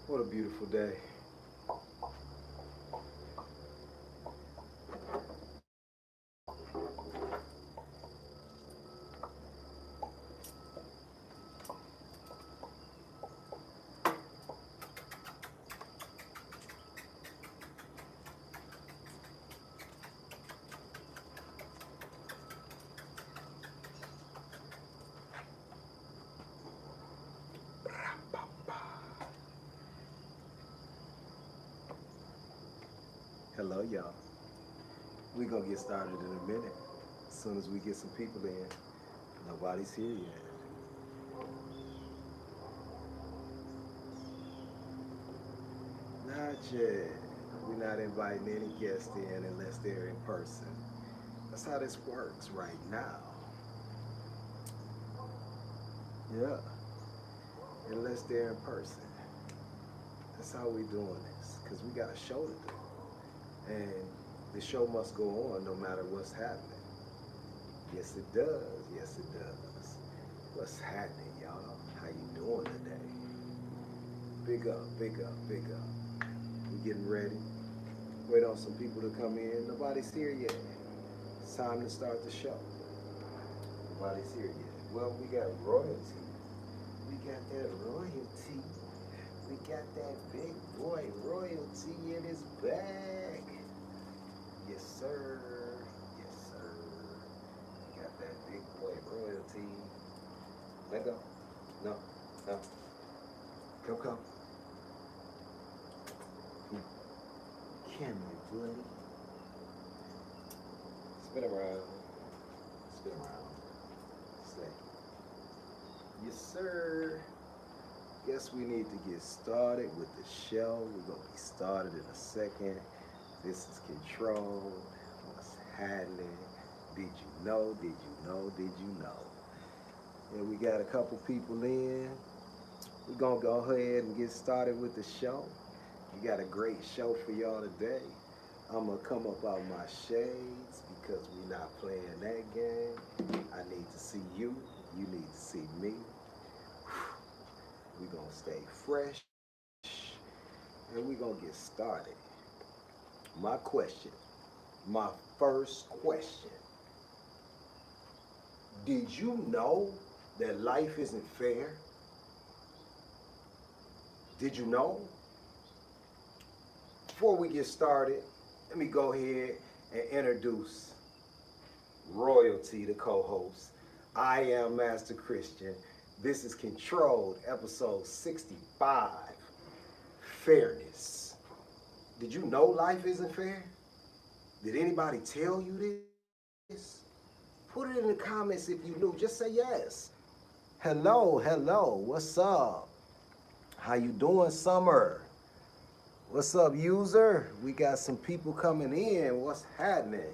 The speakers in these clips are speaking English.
What a beautiful day. Hello, y'all. We're gonna get started in a minute. As soon as we get some people in. Nobody's here yet. Not yet. We're not inviting any guests in unless they're in person. That's how this works right now. Yeah. Unless they're in person. That's how we doing this. Because we got a show to do. And the show must go on no matter what's happening. Yes, it does. Yes, it does. What's happening, y'all? How you doing today? Big up, big up, big up. We getting ready. Wait on some people to come in. Nobody's here yet. It's time to start the show. Nobody's here yet. Well, we got royalty. We got that royalty. We got that big boy royalty in his bag. Yes, sir. Yes, sir. We got that big boy royalty. Let go. No, no. Come, come. Come here, buddy. Spin around. Spin around. Stay. Yes, sir. Guess we need to get started with the show. We're going to be started in a second. This is Control. What's happening? Did you know? Did you know? Did you know? And we got a couple people in. We're going to go ahead and get started with the show. We got a great show for y'all today. I'm going to come up out my shades because we're not playing that game. I need to see you. You need to see me. We're going to stay fresh. And we're going to get started. My question, my first question. Did you know that life isn't fair? Did you know? Before we get started, let me go ahead and introduce Royalty, the co-host. I am Master Christian. This is Controlled, episode 65, Fairness. Did you know life isn't fair? Did anybody tell you this? Put it in the comments if you knew. Just say yes. Hello, hello. What's up? How you doing, Summer? What's up, user? We got some people coming in. What's happening?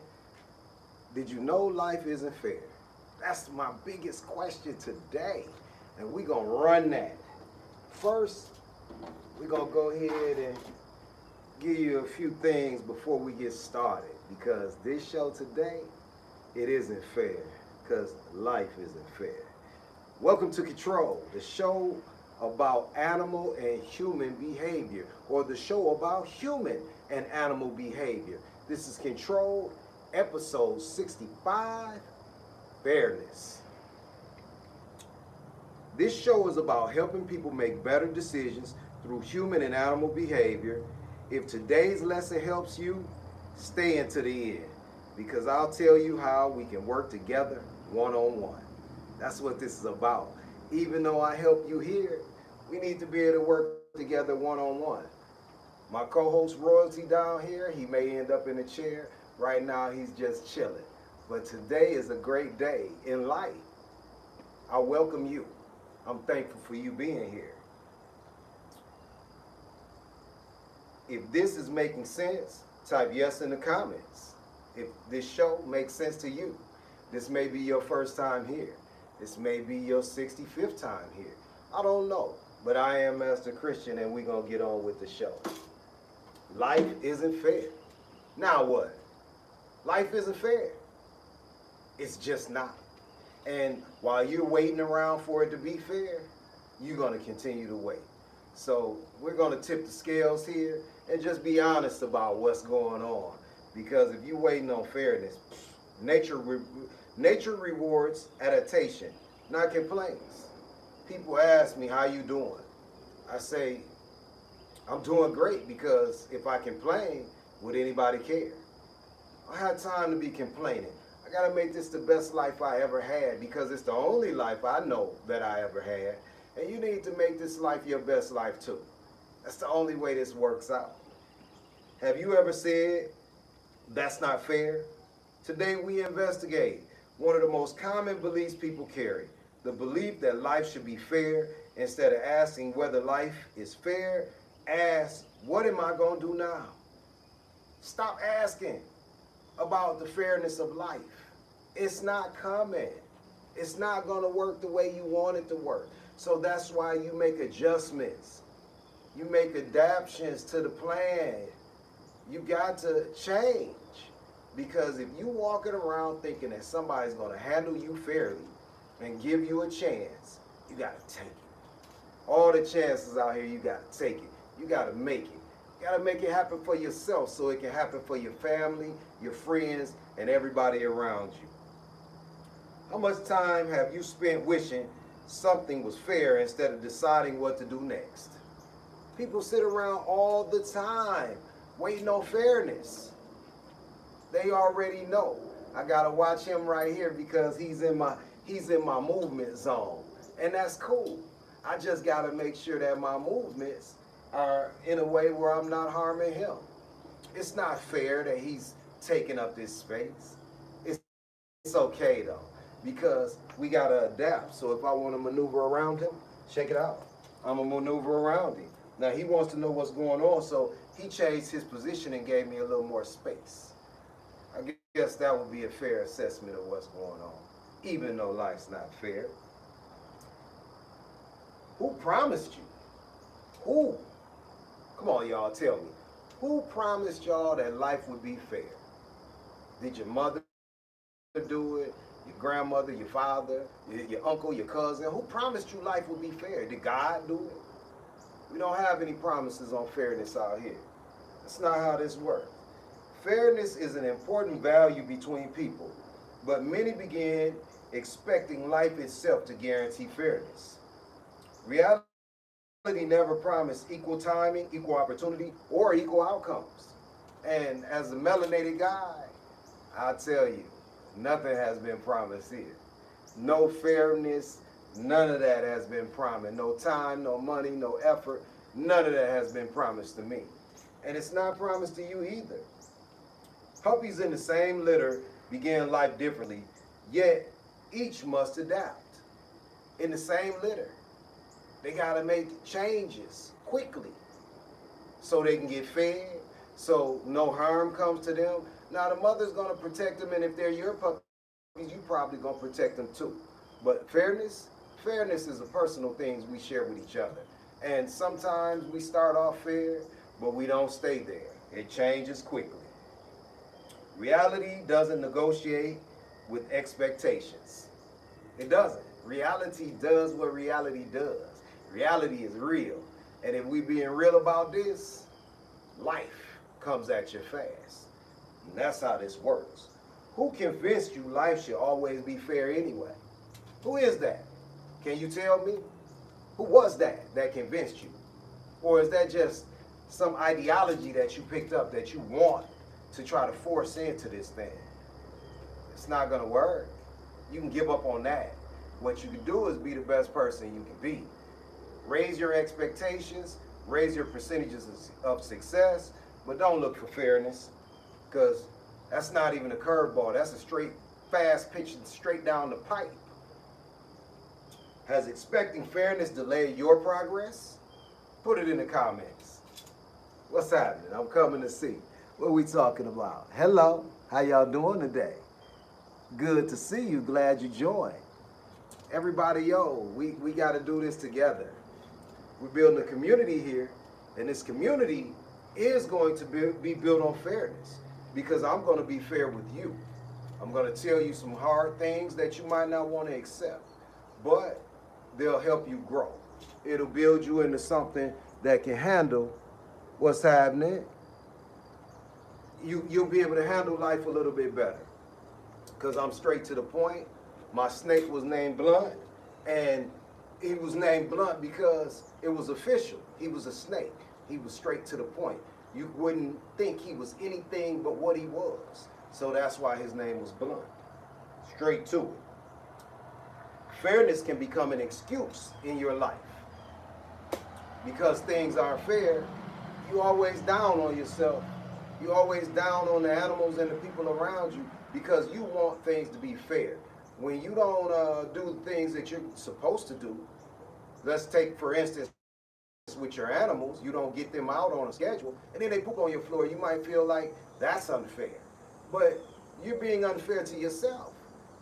Did you know life isn't fair? That's my biggest question today. And we're going to run that. First, we're going to go ahead and give you a few things before we get started. Because this show today, it isn't fair. Because life isn't fair. Welcome to Control, the show about animal and human behavior, or the show about human and animal behavior. This is Controlled, episode 65, Fairness. This show is about helping people make better decisions through human and animal behavior. If today's lesson helps you, stay into the end, because I'll tell you how we can work together one-on-one. That's what this is about. Even though I help you here, we need to be able to work together one-on-one. My co-host Royalty down here, he may end up in a chair. Right now, he's just chilling. But today is a great day in life. I welcome you. I'm thankful for you being here. If this is making sense, type yes in the comments. If this show makes sense to you, this may be your first time here. This may be your 65th time here. I don't know, but I am Master Christian and we're going to get on with the show. Life isn't fair. Now what? Life isn't fair. It's just not. And while you're waiting around for it to be fair, you're going to continue to wait. So we're going to tip the scales here and just be honest about what's going on. Because if you're waiting on fairness, nature rewards adaptation, not complaints. People ask me, how you doing? I say, I'm doing great, because if I complain, would anybody care? I have time to be complaining. I gotta make this the best life I ever had, because it's the only life I know that I ever had. And you need to make this life your best life too. That's the only way this works out. Have you ever said, that's not fair? Today we investigate one of the most common beliefs people carry, the belief that life should be fair. Instead of asking whether life is fair, ask, what am I gonna do now? Stop asking about the fairness of life. It's not coming. It's not going to work the way you want it to work. So that's why you make adjustments. You make adaptations to the plan. You got to change. Because if you walking around thinking that somebody's going to handle you fairly and give you a chance, you got to take it. All the chances out here, you got to take it. You got to make it. You got to make it happen for yourself so it can happen for your family, your friends, and everybody around you. How much time have you spent wishing something was fair instead of deciding what to do next? People sit around all the time waiting on fairness. They already know. I got to watch him right here because he's in my movement zone. And that's cool. I just got to make sure that my movements are in a way where I'm not harming him. It's not fair that he's taking up this space. It's okay though, because we gotta adapt. So if I want to maneuver around him, check it out. I'm gonna maneuver around him. Now he wants to know what's going on, so he changed his position and gave me a little more space. I guess that would be a fair assessment of what's going on, even though life's not fair. Who promised you? Who? Come on, y'all, tell me. Who promised y'all that life would be fair? Did your mother do it? Your grandmother, your father, your uncle, your cousin? Who promised you life would be fair? Did God do it? We don't have any promises on fairness out here. That's not how this works. Fairness is an important value between people, but many begin expecting life itself to guarantee fairness. Reality never promised equal timing, equal opportunity, or equal outcomes. And as a melanated guy, I'll tell you, nothing has been promised here. No fairness, none of that has been promised. No time, no money, no effort, none of that has been promised to me. And it's not promised to you either. Puppies in the same litter began life differently, yet each must adapt. In the same litter, they gotta make changes quickly so they can get fed, so no harm comes to them. Now the mother's gonna protect them, and if they're your puppies, you probably gonna protect them too. But fairness is a personal thing we share with each other. And sometimes we start off fair, but we don't stay there. It changes quickly. Reality doesn't negotiate with expectations. It doesn't. Reality does what reality does. Reality is real. And if we being real about this, life comes at you fast. And that's how this works. Who convinced you life should always be fair anyway? Who is that? Can you tell me? Who was that convinced you? Or is that just some ideology that you picked up that you want to try to force into this thing? It's not going to work. You can give up on that. What you can do is be the best person you can be. Raise your expectations, raise your percentages of success, but don't look for fairness, because that's not even a curveball. That's a straight, fast pitch straight down the pipe. Has expecting fairness delayed your progress? Put it in the comments. What's happening? I'm coming to see. What are we talking about? Hello, how y'all doing today? Good to see you, glad you joined. Everybody, we got to do this together. We're building a community here, and this community is going to be built on fairness, because I'm going to be fair with you. I'm going to tell you some hard things that you might not want to accept, but they'll help you grow. It'll build you into something that can handle what's happening, you'll be able to handle life a little bit better. Because I'm straight to the point. My snake was named Blunt, and he was named Blunt because it was official. He was a snake. He was straight to the point. You wouldn't think he was anything but what he was. So that's why his name was Blunt. Straight to it. Fairness can become an excuse in your life. Because things aren't fair, you always down on yourself. You always down on the animals and the people around you because you want things to be fair. When you don't do the things that you're supposed to do, let's take, for instance, with your animals, you don't get them out on a schedule, and then they poop on your floor, you might feel like that's unfair. But you're being unfair to yourself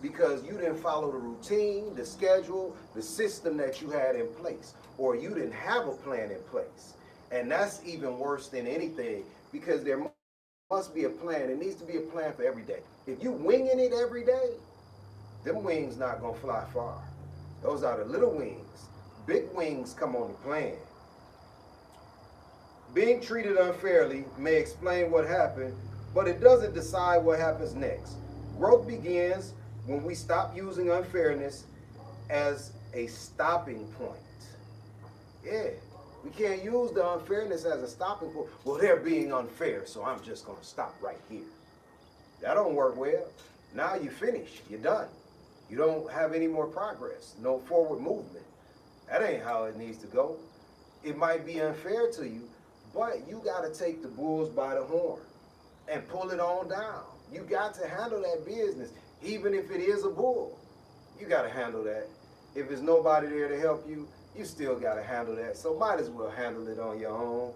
because you didn't follow the routine, the schedule, the system that you had in place, or you didn't have a plan in place. And that's even worse than anything because there must be a plan. It needs to be a plan for every day. If you winging it every day, them wings not gonna fly far. Those are the little wings. Big wings come on the plane. Being treated unfairly may explain what happened, but it doesn't decide what happens next. Growth begins when we stop using unfairness as a stopping point. Yeah, we can't use the unfairness as a stopping point. Well, they're being unfair, so I'm just gonna stop right here. That don't work well. Now you finish, you're done. You don't have any more progress, no forward movement. That ain't how it needs to go. It might be unfair to you, but you gotta take the bulls by the horn and pull it on down. You got to handle that business, even if it is a bull. You gotta handle that. If there's nobody there to help you, you still gotta handle that. So might as well handle it on your own.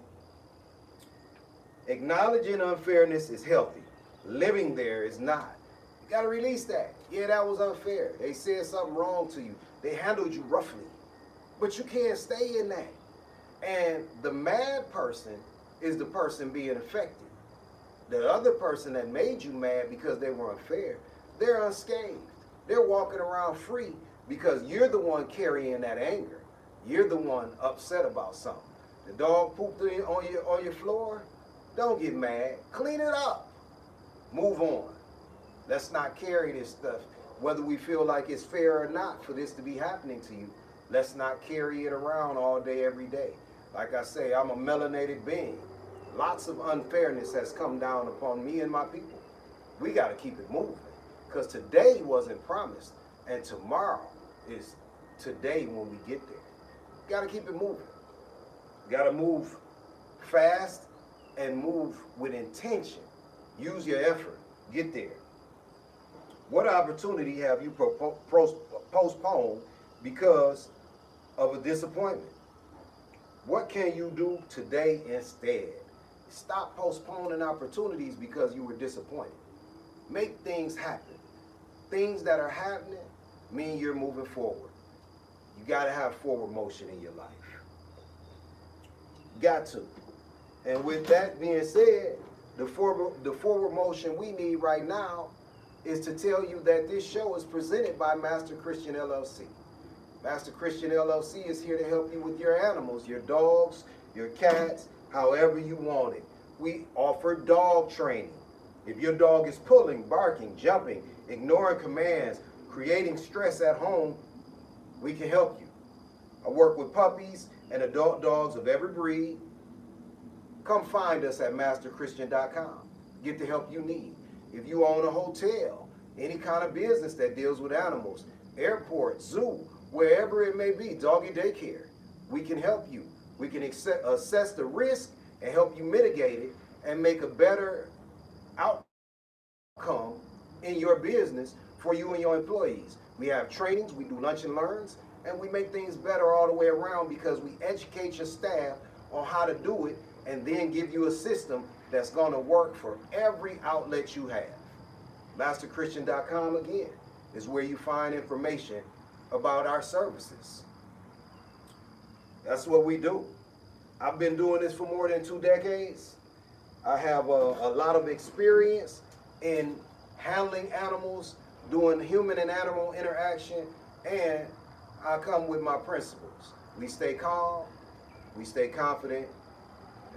Acknowledging unfairness is healthy. Living there is not. You gotta release that. Yeah, that was unfair. They said something wrong to you. They handled you roughly. But you can't stay in that. And the mad person is the person being affected. The other person that made you mad because they were unfair, they're unscathed. They're walking around free because you're the one carrying that anger. You're the one upset about something. The dog pooped on your floor. Don't get mad. Clean it up. Move on. Let's not carry this stuff, whether we feel like it's fair or not for this to be happening to you. Let's not carry it around all day, every day. Like I say, I'm a melanated being. Lots of unfairness has come down upon me and my people. We got to keep it moving because today wasn't promised, and tomorrow is today when we get there. Got to keep it moving. Got to move fast and move with intention. Use your effort. Get there. What opportunity have you postponed because of a disappointment? What can you do today instead? Stop postponing opportunities because you were disappointed. Make things happen. Things that are happening mean you're moving forward. You got to have forward motion in your life. Got to. And with that being said, the forward motion we need right now is to tell you that this show is presented by Master Christian LLC. Master Christian LLC is here to help you with your animals, your dogs, your cats, however you want it. We offer dog training. If your dog is pulling, barking, jumping, ignoring commands, creating stress at home, we can help you. I work with puppies and adult dogs of every breed. Come find us at masterchristian.com. Get the help you need. If you own a hotel, any kind of business that deals with animals, airport, zoo, wherever it may be, doggy daycare, we can help you. We can assess the risk and help you mitigate it and make a better outcome in your business for you and your employees. We have trainings, we do lunch and learns, and we make things better all the way around because we educate your staff on how to do it and then give you a system that's going to work for every outlet you have. MasterChristian.com, again, is where you find information about our services. That's what we do. I've been doing this for more than 2 decades. I have a lot of experience in handling animals, doing human and animal interaction, and I come with my principles. We stay calm, we stay confident,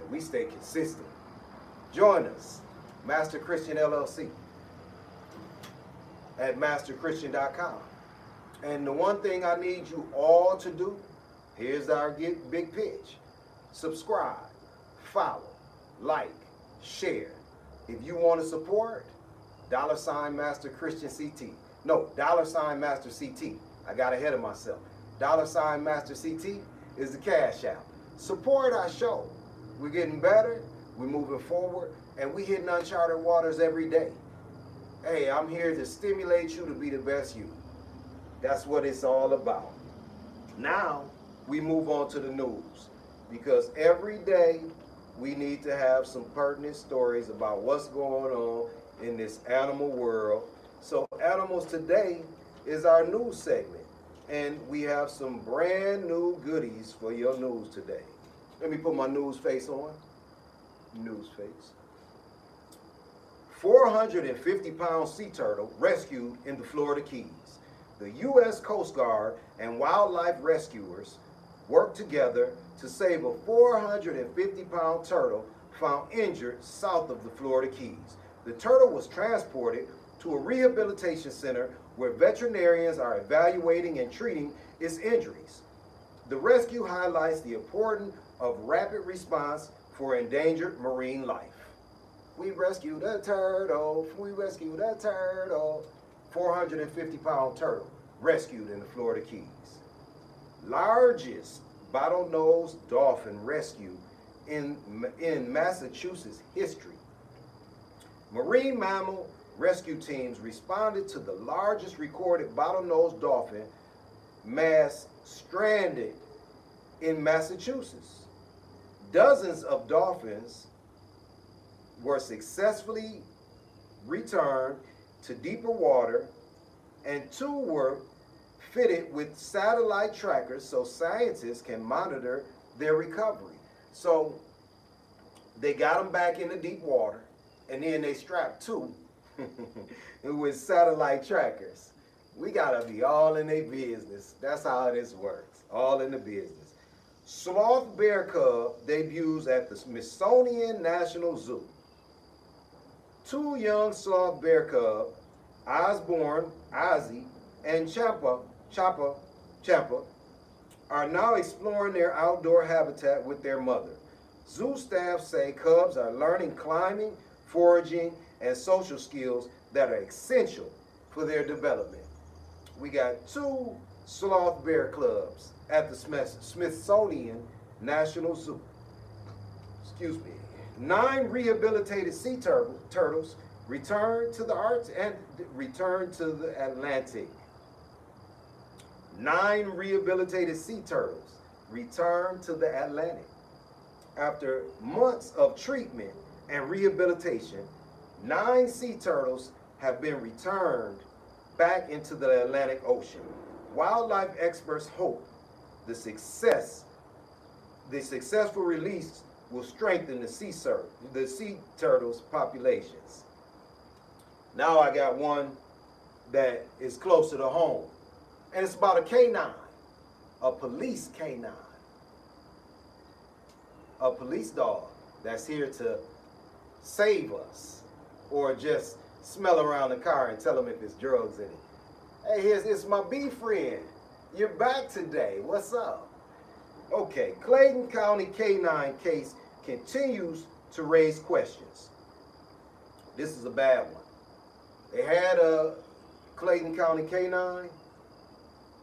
and we stay consistent. Join us, Master Christian LLC, at masterchristian.com. And the one thing I need you all to do, here's our big pitch. Subscribe, follow, like, share. If you want to support, $ Master Christian CT. No, $ Master CT. I got ahead of myself. $ Master CT is the cash out. Support our show. We're getting better, we're moving forward, and we're hitting uncharted waters every day. Hey, I'm here to stimulate you to be the best you. That's what it's all about. Now, we move on to the news, because every day we need to have some pertinent stories about what's going on in this animal world. So Animals Today is our news segment, and we have some brand new goodies for your news today. Let me put my news face on. News face. 450-pound sea turtle rescued in the Florida Keys. The U.S. Coast Guard and wildlife rescuers worked together to save a 450-pound turtle found injured south of the Florida Keys. The turtle was transported to a rehabilitation center where veterinarians are evaluating and treating its injuries. The rescue highlights the importance of rapid response for endangered marine life. We rescued a turtle, we rescued a turtle. 450-pound turtle rescued in the Florida Keys. Largest bottlenose dolphin rescue in Massachusetts history. Marine mammal rescue teams responded to the largest recorded bottlenose dolphin mass stranded in Massachusetts. Dozens of dolphins were successfully returned to deeper water, and 2 were fitted with satellite trackers so scientists can monitor their recovery. So they got them back in the deep water, and then they strapped 2 with satellite trackers. We gotta be all in their business. That's how this works, all in the business. Sloth bear cub debuts at the Smithsonian National Zoo. 2 young sloth bear cub, Osborne, Ozzy, and Champa, are now exploring their outdoor habitat with their mother. Zoo staff say cubs are learning climbing, foraging, and social skills that are essential for their development. We got 2 sloth bear clubs at the Smithsonian National Zoo. Excuse me. 9 rehabilitated sea turtles returned to the arts and returned to the Atlantic. 9 rehabilitated sea turtles returned to the Atlantic. After months of treatment and rehabilitation, 9 sea turtles have been returned back into the Atlantic Ocean. Wildlife experts hope the successful release will strengthen the sea turtles' populations. Now I got one that is closer to home, and it's about a canine, a police canine, a police dog that's here to save us, or just smell around the car and tell them if there's drugs in it. Hey, it's my bee friend. You're back today. What's up? Okay, Clayton County canine case continues to raise questions. This is a bad one. They had a Clayton County canine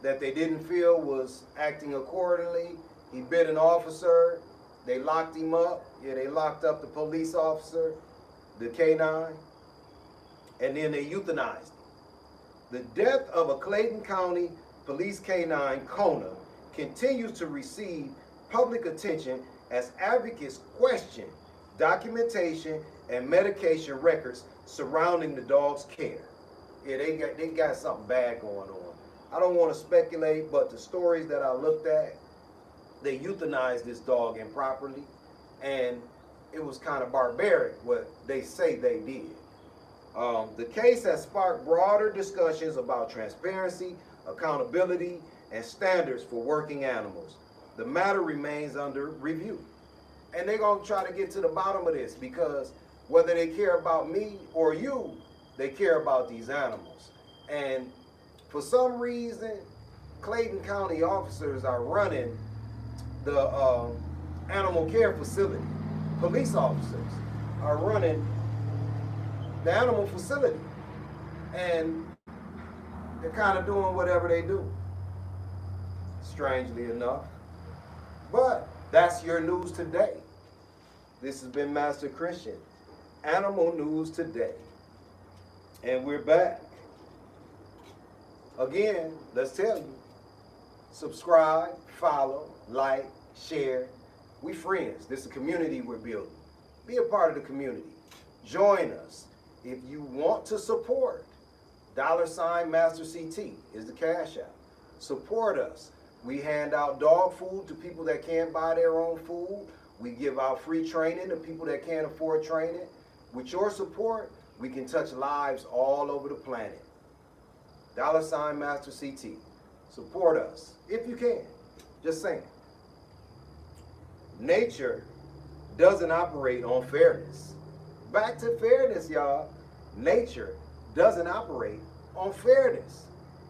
that they didn't feel was acting accordingly. He bit an officer. They locked him up. Yeah, they locked up the police officer, the canine, and then they euthanized him. The death of a Clayton County police canine, Kona, continues to receive public attention as advocates question documentation and medication records surrounding the dog's care. Yeah, they got something bad going on. I don't want to speculate, but the stories that I looked at, they euthanized this dog improperly, and it was kind of barbaric what they say they did. The case has sparked broader discussions about transparency, accountability, and standards for working animals. The matter remains under review. And they're going to try to get to the bottom of this, because whether they care about me or you, they care about these animals. And for some reason, Clayton County officers are running the animal care facility. Police officers are running the animal facility. And they're kind of doing whatever they do, strangely enough. But that's your news today. This has been Master Christian. Animal News Today. And we're back. Again, let's tell you, subscribe, follow, like, share. We friends. This is a community we're building. Be a part of the community. Join us. If you want to support, $MasterCT is the cash app. Support us. We hand out dog food to people that can't buy their own food. We give out free training to people that can't afford training. With your support, we can touch lives all over the planet. $MasterCT. Support us if you can. Just saying. Nature doesn't operate on fairness. Back to fairness, y'all. Nature doesn't operate on fairness.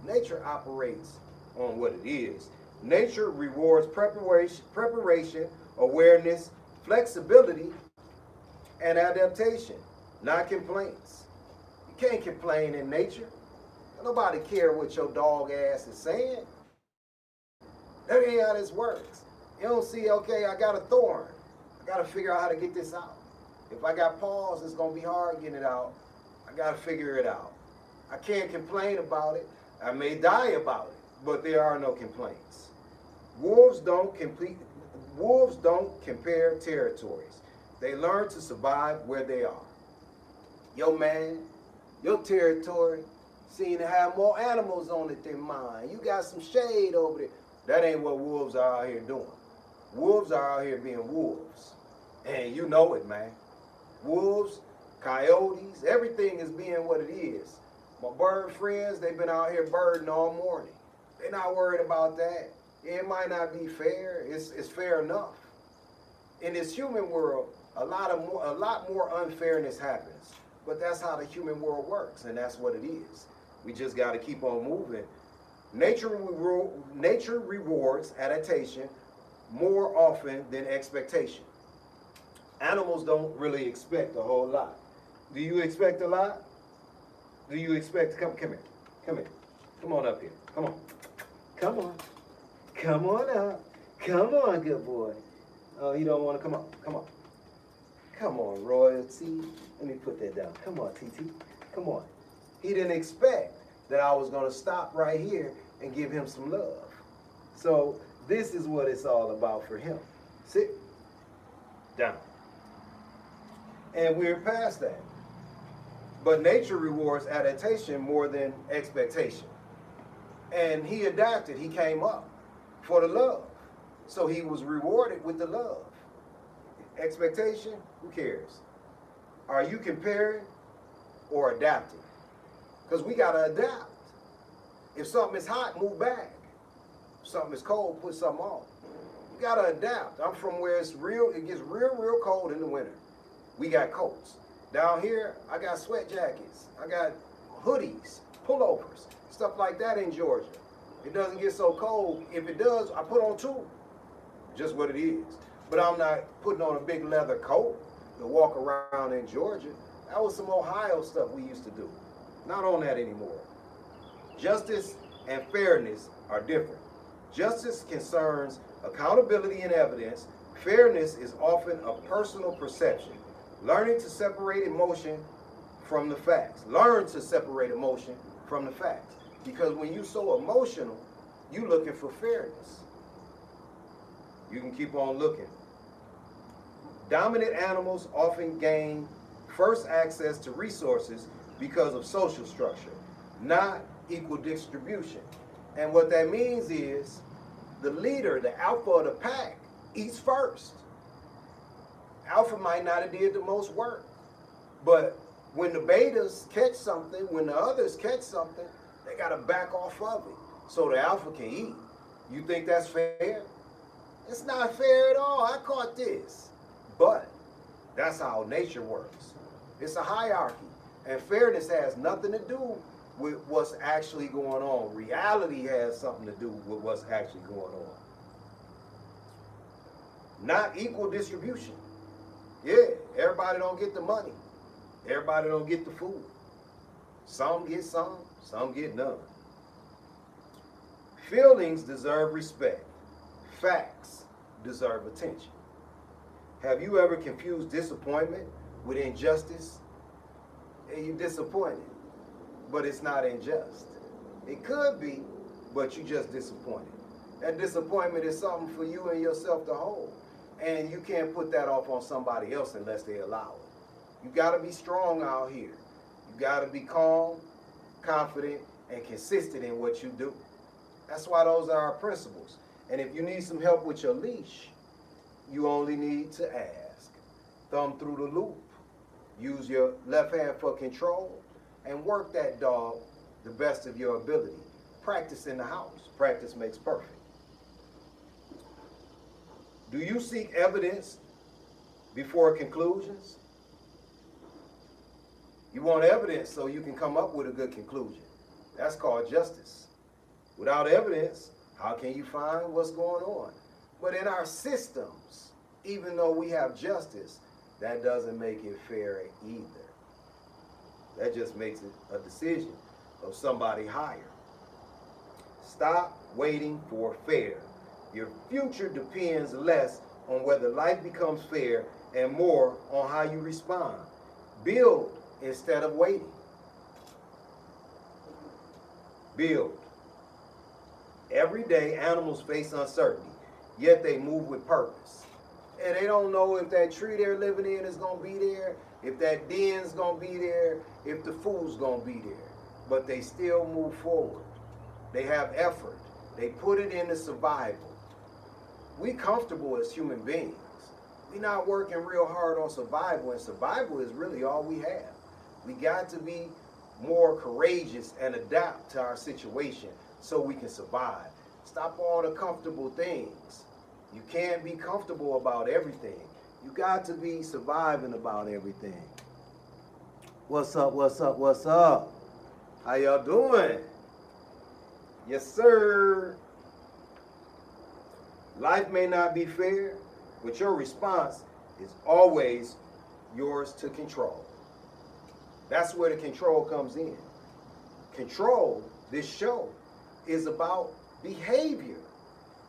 Nature operates on what it is. Nature rewards preparation, awareness, flexibility, and adaptation, not complaints. You can't complain in nature. Nobody care what your dog ass is saying. That ain't how this works. You don't see, okay, I got a thorn. I got to figure out how to get this out. If I got paws, it's going to be hard getting it out. I got to figure it out. I can't complain about it. I may die about it, but there are no complaints. Wolves don't compare territories. They learn to survive where they are. Yo, man, your territory seem to have more animals on it than mine. You got some shade over there. That ain't what wolves are out here doing. Wolves are out here being wolves. And you know it, man. Wolves, coyotes, everything is being what it is. My bird friends, they've been out here birding all morning. They're not worried about that. It might not be fair. It's fair enough. In this human world, a lot more unfairness happens. But that's how the human world works, and that's what it is. We just got to keep on moving. Nature rewards adaptation more often than expectation. Animals don't really expect a whole lot. Do you expect a lot? Do you expect, come here, come on up here, come on, come on up, come on, good boy. Oh, you don't want to come on, royalty. Let me put that down. Come on, TT, come on. He didn't expect that I was going to stop right here and give him some love. So this is what it's all about for him. Sit down. And we're past that. But nature rewards adaptation more than expectation. And he adapted. He came up for the love. So he was rewarded with the love. Expectation, who cares? Are you comparing or adapting? Because we got to adapt. If something is hot, move back. If something is cold, put something on. You got to adapt. I'm from where it gets real cold in the winter. We got coats. Down here, I got sweat jackets. I got hoodies, pullovers, stuff like that in Georgia. It doesn't get so cold. If it does, I put on two. Just what it is. But I'm not putting on a big leather coat to walk around in Georgia. That was some Ohio stuff we used to do. Not on that anymore. Justice and fairness are different. Justice concerns accountability and evidence. Fairness is often a personal perception. Learning to separate emotion from the facts. Learn to separate emotion from the facts. Because when you're so emotional, you're looking for fairness. You can keep on looking. Dominant animals often gain first access to resources because of social structure, not equal distribution. And what that means is the leader, the alpha of the pack, eats first. Alpha might not have did the most work, but when the betas catch something, when the others catch something, they got to back off of it so the alpha can eat. You think that's fair? It's not fair at all. I caught this. But that's how nature works. It's a hierarchy. And fairness has nothing to do with what's actually going on. Reality has something to do with what's actually going on. Not equal distribution. Yeah, everybody don't get the money. Everybody don't get the food. Some get none. Feelings deserve respect. Facts deserve attention. Have you ever confused disappointment with injustice? And you're disappointed, but it's not unjust. It could be, but you're just disappointed. That disappointment is something for you and yourself to hold. And you can't put that off on somebody else unless they allow it. You got to be strong out here. You got to be calm, confident, and consistent in what you do. That's why those are our principles. And if you need some help with your leash, you only need to ask. Thumb through the loop. Use your left hand for control and work that dog the best of your ability. Practice in the house. Practice makes perfect. Do you seek evidence before conclusions? You want evidence so you can come up with a good conclusion. That's called justice. Without evidence, how can you find what's going on? But in our systems, even though we have justice, that doesn't make it fair either. That just makes it a decision of somebody higher. Stop waiting for fair. Your future depends less on whether life becomes fair and more on how you respond. Build instead of waiting. Build. Every day animals face uncertainty, yet they move with purpose. And they don't know if that tree they're living in is going to be there, if that den's going to be there, if the food's going to be there. But they still move forward. They have effort. They put it into survival. We comfortable as human beings. We're not working real hard on survival, and survival is really all we have. We got to be more courageous and adapt to our situation so we can survive. Stop all the comfortable things. You can't be comfortable about everything. You got to be surviving about everything. What's up, what's up, what's up? How y'all doing? Yes, sir. Life may not be fair, but your response is always yours to control. That's where the control comes in. Control, this show, is about behavior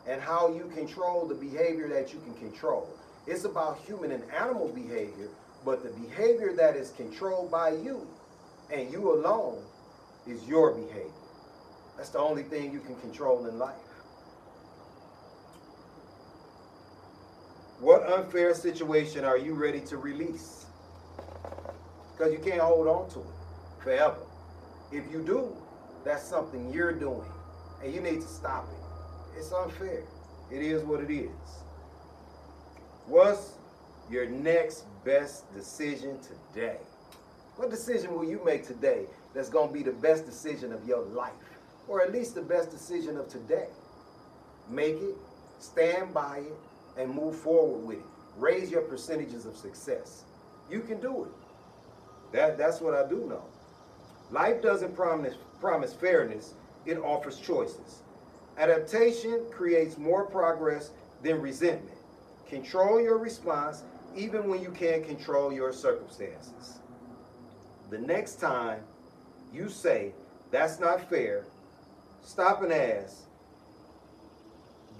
and how you control the behavior that you can control. It's about human and animal behavior, but the behavior that is controlled by you and you alone is your behavior. That's the only thing you can control in life. What unfair situation are you ready to release? Because you can't hold on to it forever. If you do, that's something you're doing, and you need to stop it. It's unfair. It is what it is. What's your next best decision today? What decision will you make today that's going to be the best decision of your life, or at least the best decision of today? Make it, stand by it, and move forward with it. Raise your percentages of success. You can do it. That's what I do know. Life doesn't promise fairness, it offers choices. Adaptation creates more progress than resentment. Control your response even when you can't control your circumstances. The next time you say, that's not fair, stop and ask,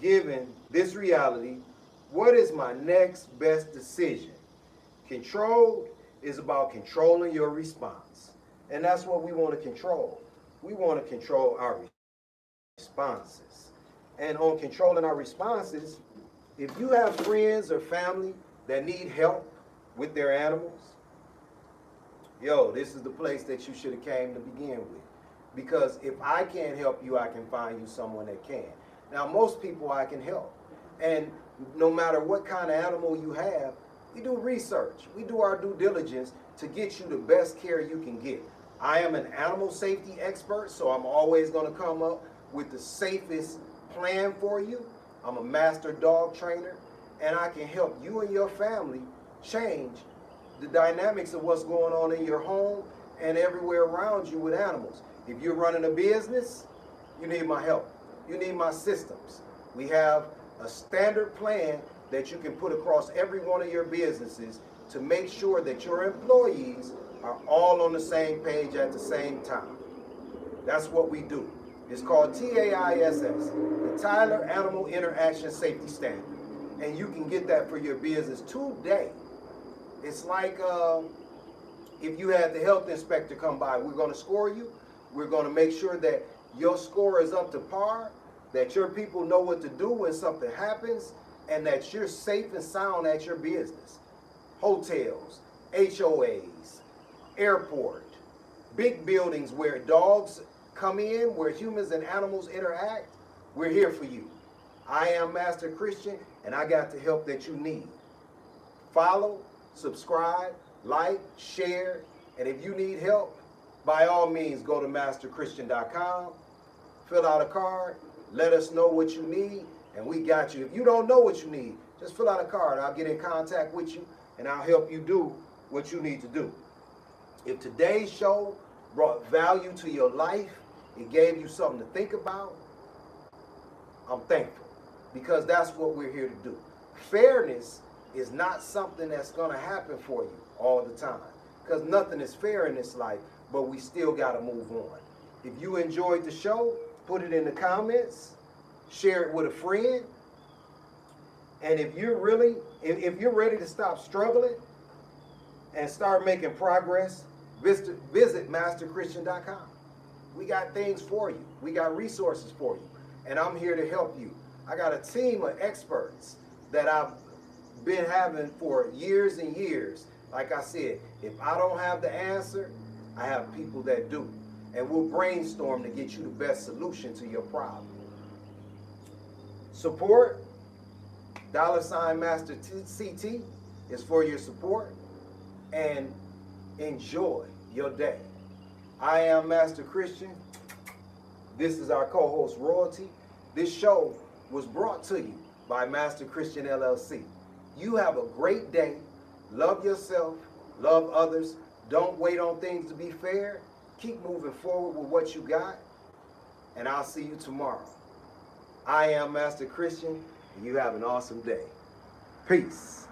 given this reality, what is my next best decision? Control is about controlling your response. And that's what we want to control. We want to control our responses. And on controlling our responses, if you have friends or family that need help with their animals, yo, this is the place that you should have came to begin with. Because if I can't help you, I can find you someone that can. Now, most people I can help. And no matter what kind of animal you have, we do research. We do our due diligence to get you the best care you can get. I am an animal safety expert, so I'm always going to come up with the safest plan for you. I'm a master dog trainer, and I can help you and your family change the dynamics of what's going on in your home and everywhere around you with animals. If you're running a business, you need my help. You need my systems. We have a standard plan that you can put across every one of your businesses to make sure that your employees are all on the same page at the same time. That's what we do. It's called TAISS, the Tyler Animal Interaction Safety Standard. And you can get that for your business today. It's like if you had the health inspector come by, we're going to score you. We're going to make sure that your score is up to par, that your people know what to do when something happens, and that you're safe and sound at your business. Hotels, HOAs, airport, big buildings where dogs come in, where humans and animals interact, we're here for you. I am Master Christian, and I got the help that you need. Follow, subscribe, like, share, and if you need help, by all means, go to masterchristian.com, fill out a card, let us know what you need, and we got you. If you don't know what you need, just fill out a card. I'll get in contact with you, and I'll help you do what you need to do. If today's show brought value to your life, it gave you something to think about, I'm thankful, because that's what we're here to do. Fairness is not something that's going to happen for you all the time, because nothing is fair in this life, but we still got to move on. If you enjoyed the show, put it in the comments, share it with a friend, and if you're ready to stop struggling and start making progress, visit masterchristian.com. We got things for you. We got resources for you, and I'm here to help you. I got a team of experts that I've been having for years and years. Like I said, if I don't have the answer, I have people that do. And we'll brainstorm to get you the best solution to your problem. Support, $Master CT is for your support. And enjoy your day. I am Master Christian. This is our co-host Royalty. This show was brought to you by Master Christian LLC. You have a great day. Love yourself. Love others. Don't wait on things to be fair. Keep moving forward with what you got. And I'll see you tomorrow. I am Master Christian, and you have an awesome day. Peace.